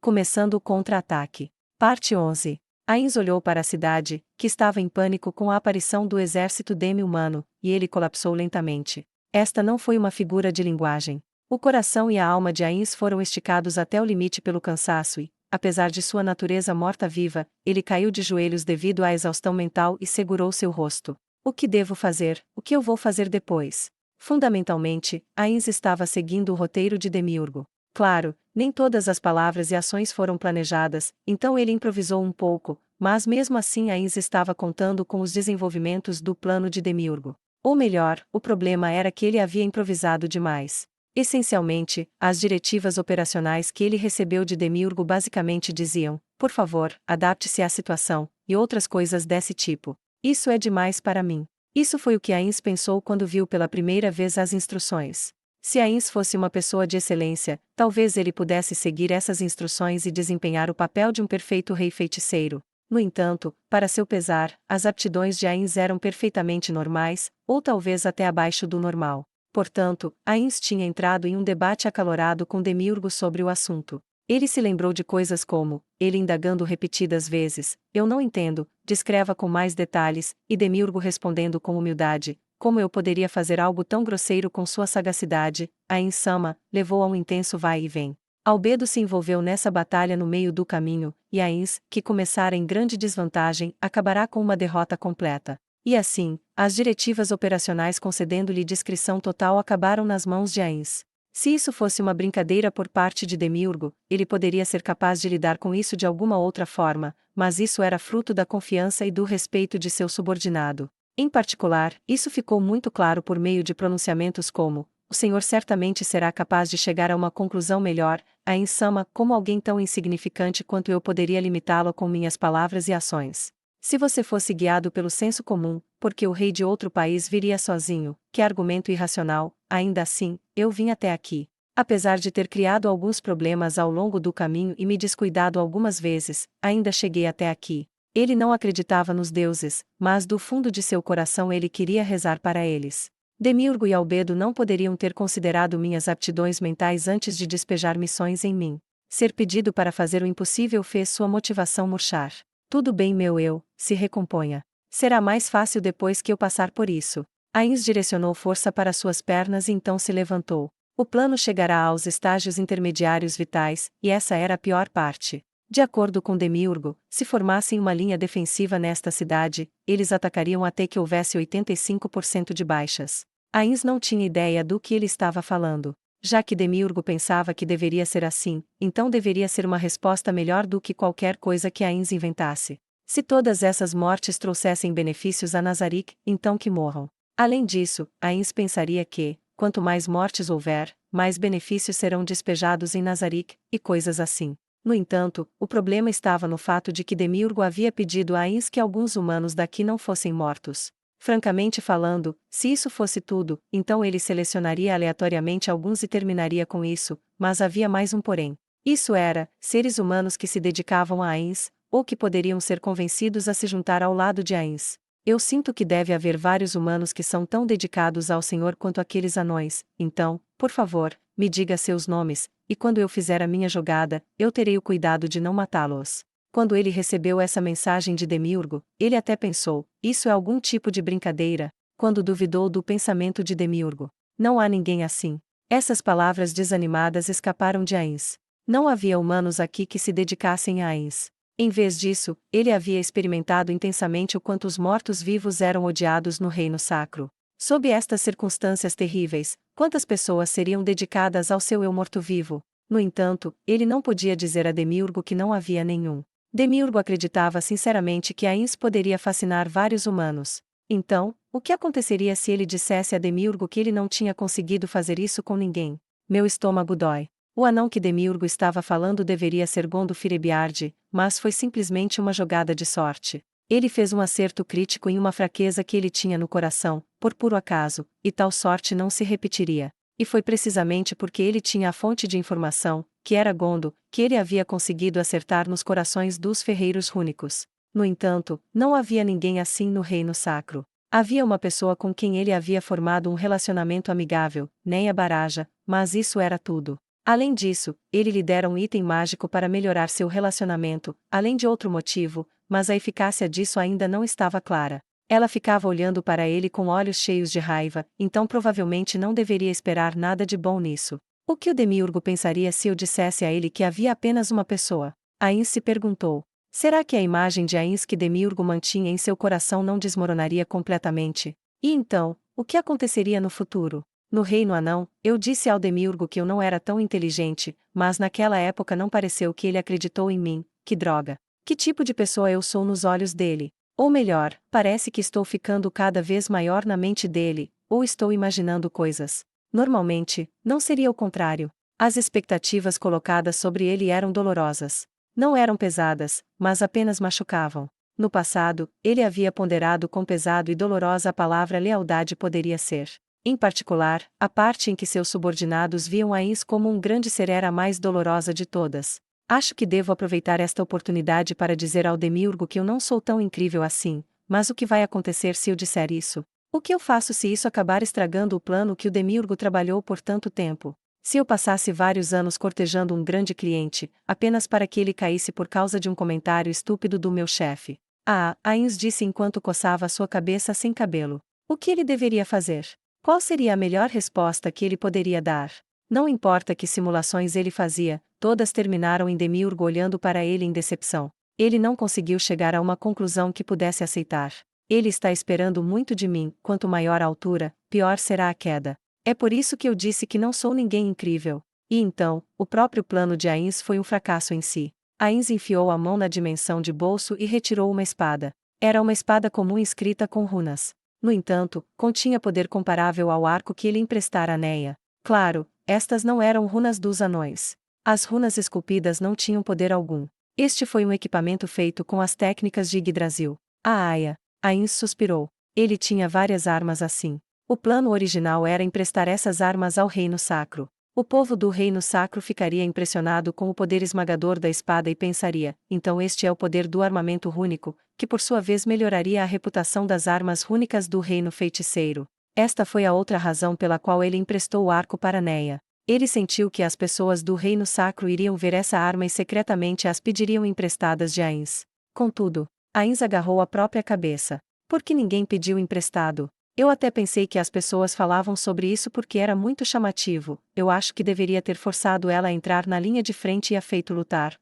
Começando o contra-ataque. Parte 11. Ainz olhou para a cidade, que estava em pânico com a aparição do exército demi-humano, e ele colapsou lentamente. Esta não foi uma figura de linguagem. O coração e a alma de Ainz foram esticados até o limite pelo cansaço e, apesar de sua natureza morta-viva, ele caiu de joelhos devido à exaustão mental e segurou seu rosto. O que devo fazer? O que eu vou fazer depois? Fundamentalmente, Ainz estava seguindo o roteiro de Demiurgo. Claro, nem todas as palavras e ações foram planejadas, então ele improvisou um pouco, mas mesmo assim Ainz estava contando com os desenvolvimentos do plano de Demiurgo. Ou melhor, o problema era que ele havia improvisado demais. Essencialmente, as diretivas operacionais que ele recebeu de Demiurgo basicamente diziam: por favor, adapte-se à situação, e outras coisas desse tipo. Isso é demais para mim. Isso foi o que Ainz pensou quando viu pela primeira vez as instruções. Se Ainz fosse uma pessoa de excelência, talvez ele pudesse seguir essas instruções e desempenhar o papel de um perfeito rei feiticeiro. No entanto, para seu pesar, as aptidões de Ainz eram perfeitamente normais, ou talvez até abaixo do normal. Portanto, Ainz tinha entrado em um debate acalorado com Demiurgo sobre o assunto. Ele se lembrou de coisas como, ele indagando repetidas vezes: eu não entendo, descreva com mais detalhes, e Demiurgo respondendo com humildade: como eu poderia fazer algo tão grosseiro com sua sagacidade? Ainz Sama levou a um intenso vai e vem. Albedo se envolveu nessa batalha no meio do caminho, e Ainz, que começara em grande desvantagem, acabará com uma derrota completa. E assim, as diretivas operacionais concedendo-lhe discrição total acabaram nas mãos de Ainz. Se isso fosse uma brincadeira por parte de Demiurgo, ele poderia ser capaz de lidar com isso de alguma outra forma, mas isso era fruto da confiança e do respeito de seu subordinado. Em particular, isso ficou muito claro por meio de pronunciamentos como: o senhor certamente será capaz de chegar a uma conclusão melhor. Ainz Sama, como alguém tão insignificante quanto eu poderia limitá-lo com minhas palavras e ações? Se você fosse guiado pelo senso comum, porque o rei de outro país viria sozinho, que argumento irracional, ainda assim, eu vim até aqui. Apesar de ter criado alguns problemas ao longo do caminho e me descuidado algumas vezes, ainda cheguei até aqui. Ele não acreditava nos deuses, mas do fundo de seu coração ele queria rezar para eles. Demiurgo e Albedo não poderiam ter considerado minhas aptidões mentais antes de despejar missões em mim. Ser pedido para fazer o impossível fez sua motivação murchar. Tudo bem, meu eu, se recomponha. Será mais fácil depois que eu passar por isso. Ainz direcionou força para suas pernas e então se levantou. O plano chegará aos estágios intermediários vitais, e essa era a pior parte. De acordo com Demiurgo, se formassem uma linha defensiva nesta cidade, eles atacariam até que houvesse 85% de baixas. Ainz não tinha ideia do que ele estava falando. Já que Demiurgo pensava que deveria ser assim, então deveria ser uma resposta melhor do que qualquer coisa que Ainz inventasse. Se todas essas mortes trouxessem benefícios a Nazarick, então que morram. Além disso, Ainz pensaria que, quanto mais mortes houver, mais benefícios serão despejados em Nazarick, e coisas assim. No entanto, o problema estava no fato de que Demiurgo havia pedido a Ainz que alguns humanos daqui não fossem mortos. Francamente falando, se isso fosse tudo, então ele selecionaria aleatoriamente alguns e terminaria com isso, mas havia mais um porém. Isso era, seres humanos que se dedicavam a Ainz, ou que poderiam ser convencidos a se juntar ao lado de Ainz. Eu sinto que deve haver vários humanos que são tão dedicados ao Senhor quanto aqueles anões, então, por favor, me diga seus nomes, e quando eu fizer a minha jogada, eu terei o cuidado de não matá-los. Quando ele recebeu essa mensagem de Demiurgo, ele até pensou: isso é algum tipo de brincadeira? Quando duvidou do pensamento de Demiurgo. Não há ninguém assim. Essas palavras desanimadas escaparam de Ainz. Não havia humanos aqui que se dedicassem a Ainz. Em vez disso, ele havia experimentado intensamente o quanto os mortos-vivos eram odiados no reino sacro. Sob estas circunstâncias terríveis, quantas pessoas seriam dedicadas ao seu eu morto-vivo? No entanto, ele não podia dizer a Demiurgo que não havia nenhum. Demiurgo acreditava sinceramente que Ainz poderia fascinar vários humanos. Então, o que aconteceria se ele dissesse a Demiurgo que ele não tinha conseguido fazer isso com ninguém? Meu estômago dói. O anão que Demiurgo estava falando deveria ser Gondo Firebiardi, mas foi simplesmente uma jogada de sorte. Ele fez um acerto crítico em uma fraqueza que ele tinha no coração, por puro acaso, e tal sorte não se repetiria. E foi precisamente porque ele tinha a fonte de informação, que era Gondo, que ele havia conseguido acertar nos corações dos ferreiros rúnicos. No entanto, não havia ninguém assim no reino sacro. Havia uma pessoa com quem ele havia formado um relacionamento amigável, Neia Baraja, mas isso era tudo. Além disso, ele lhe dera um item mágico para melhorar seu relacionamento, além de outro motivo, mas a eficácia disso ainda não estava clara. Ela ficava olhando para ele com olhos cheios de raiva, então provavelmente não deveria esperar nada de bom nisso. O que o demiurgo pensaria se eu dissesse a ele que havia apenas uma pessoa? Ains se perguntou. Será que a imagem de Ains que demiurgo mantinha em seu coração não desmoronaria completamente? E então, o que aconteceria no futuro? No reino anão, eu disse ao demiurgo que eu não era tão inteligente, mas naquela época não pareceu que ele acreditou em mim. Que droga! Que tipo de pessoa eu sou nos olhos dele? Ou melhor, parece que estou ficando cada vez maior na mente dele, ou estou imaginando coisas. Normalmente, não seria o contrário. As expectativas colocadas sobre ele eram dolorosas. Não eram pesadas, mas apenas machucavam. No passado, ele havia ponderado quão pesado e dolorosa a palavra lealdade poderia ser. Em particular, a parte em que seus subordinados viam Ains como um grande ser era a mais dolorosa de todas. Acho que devo aproveitar esta oportunidade para dizer ao demiurgo que eu não sou tão incrível assim, mas o que vai acontecer se eu disser isso? O que eu faço se isso acabar estragando o plano que o demiurgo trabalhou por tanto tempo? Se eu passasse vários anos cortejando um grande cliente, apenas para que ele caísse por causa de um comentário estúpido do meu chefe? Ah, Ains disse enquanto coçava sua cabeça sem cabelo. O que ele deveria fazer? Qual seria a melhor resposta que ele poderia dar? Não importa que simulações ele fazia, todas terminaram em demiurgo olhando para ele em decepção. Ele não conseguiu chegar a uma conclusão que pudesse aceitar. Ele está esperando muito de mim, quanto maior a altura, pior será a queda. É por isso que eu disse que não sou ninguém incrível. E então, o próprio plano de Ains foi um fracasso em si. Ains enfiou a mão na dimensão de bolso e retirou uma espada. Era uma espada comum escrita com runas. No entanto, continha poder comparável ao arco que ele emprestara a Neia. Claro, estas não eram runas dos anões. As runas esculpidas não tinham poder algum. Este foi um equipamento feito com as técnicas de Yggdrasil. Ah, Aya! Ains suspirou. Ele tinha várias armas assim. O plano original era emprestar essas armas ao Reino Sacro. O povo do Reino Sacro ficaria impressionado com o poder esmagador da espada e pensaria, então este é o poder do armamento rúnico, que por sua vez melhoraria a reputação das armas rúnicas do Reino Feiticeiro. Esta foi a outra razão pela qual ele emprestou o arco para Neia. Ele sentiu que as pessoas do Reino Sacro iriam ver essa arma e secretamente as pediriam emprestadas de Ains. Contudo, Ains agarrou a própria cabeça. Por que ninguém pediu emprestado? Eu até pensei que as pessoas falavam sobre isso porque era muito chamativo. Eu acho que deveria ter forçado ela a entrar na linha de frente e a feito lutar.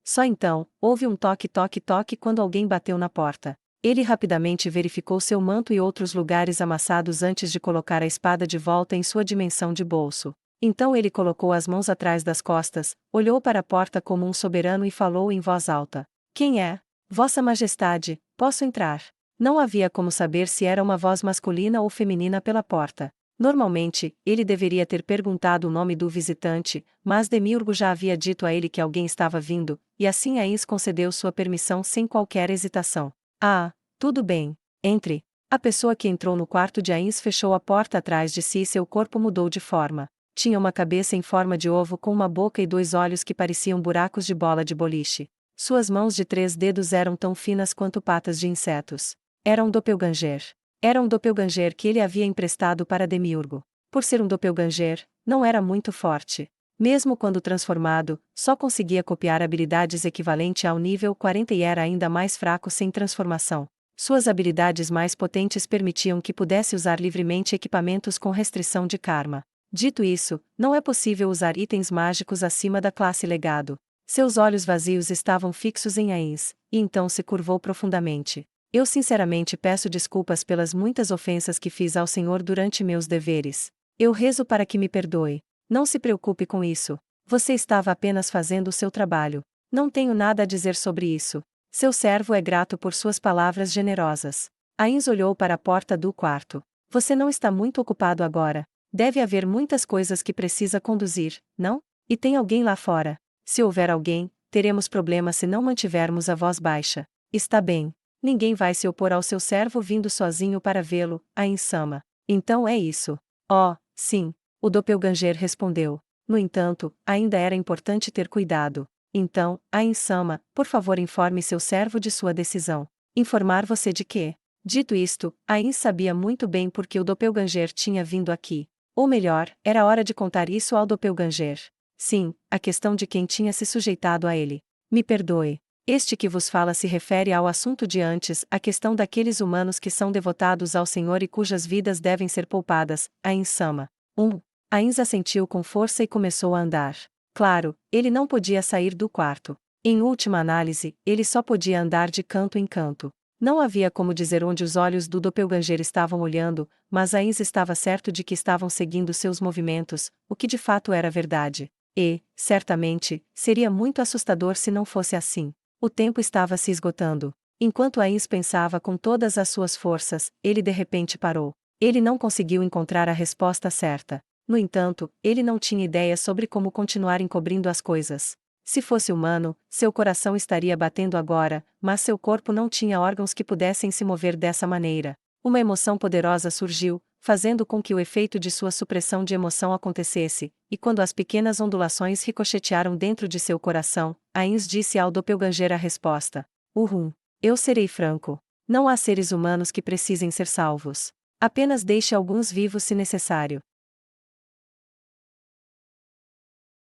Só então, houve um toque-toque-toque quando alguém bateu na porta. Ele rapidamente verificou seu manto e outros lugares amassados antes de colocar a espada de volta em sua dimensão de bolso. Então ele colocou as mãos atrás das costas, olhou para a porta como um soberano e falou em voz alta. Quem é? Vossa Majestade, posso entrar? Não havia como saber se era uma voz masculina ou feminina pela porta. Normalmente, ele deveria ter perguntado o nome do visitante, mas Demiurgo já havia dito a ele que alguém estava vindo, e assim Ains concedeu sua permissão sem qualquer hesitação. Ah, tudo bem. Entre. A pessoa que entrou no quarto de Ains fechou a porta atrás de si e seu corpo mudou de forma. Tinha uma cabeça em forma de ovo com uma boca e dois olhos que pareciam buracos de bola de boliche. Suas mãos de 3 dedos eram tão finas quanto patas de insetos. Era um doppelganger. Era um doppelganger que ele havia emprestado para Demiurgo. Por ser um doppelganger, não era muito forte. Mesmo quando transformado, só conseguia copiar habilidades equivalentes ao nível 40 e era ainda mais fraco sem transformação. Suas habilidades mais potentes permitiam que pudesse usar livremente equipamentos com restrição de karma. Dito isso, não é possível usar itens mágicos acima da classe legado. Seus olhos vazios estavam fixos em Ains, e então se curvou profundamente. Eu sinceramente peço desculpas pelas muitas ofensas que fiz ao Senhor durante meus deveres. Eu rezo para que me perdoe. Não se preocupe com isso. Você estava apenas fazendo o seu trabalho. Não tenho nada a dizer sobre isso. Seu servo é grato por suas palavras generosas. Ains olhou para a porta do quarto. Você não está muito ocupado agora. Deve haver muitas coisas que precisa conduzir, não? E tem alguém lá fora. Se houver alguém, teremos problemas se não mantivermos a voz baixa. Está bem. Ninguém vai se opor ao seu servo vindo sozinho para vê-lo, Ains-sama. Então é isso. Oh, sim. O doppelganger respondeu. No entanto, ainda era importante ter cuidado. Então, Ains-sama, por favor informe seu servo de sua decisão. Informar você de quê? Dito isto, Ains sabia muito bem por que o doppelganger tinha vindo aqui. Ou melhor, era hora de contar isso ao doppelganger. Sim, a questão de quem tinha se sujeitado a ele. Me perdoe. Este que vos fala se refere ao assunto de antes, a questão daqueles humanos que são devotados ao Senhor e cujas vidas devem ser poupadas, Ain Sama. 1. Ains assentiu com força e começou a andar. Claro, ele não podia sair do quarto. Em última análise, ele só podia andar de canto em canto. Não havia como dizer onde os olhos do doppelganger estavam olhando, mas Ains estava certo de que estavam seguindo seus movimentos, o que de fato era verdade. E, certamente, seria muito assustador se não fosse assim. O tempo estava se esgotando. Enquanto Ains pensava com todas as suas forças, ele de repente parou. Ele não conseguiu encontrar a resposta certa. No entanto, ele não tinha ideia sobre como continuar encobrindo as coisas. Se fosse humano, seu coração estaria batendo agora, mas seu corpo não tinha órgãos que pudessem se mover dessa maneira. Uma emoção poderosa surgiu, fazendo com que o efeito de sua supressão de emoção acontecesse, e quando as pequenas ondulações ricochetearam dentro de seu coração, Ains disse ao doppelganger a resposta. Uhum. Eu serei franco. Não há seres humanos que precisem ser salvos. Apenas deixe alguns vivos se necessário.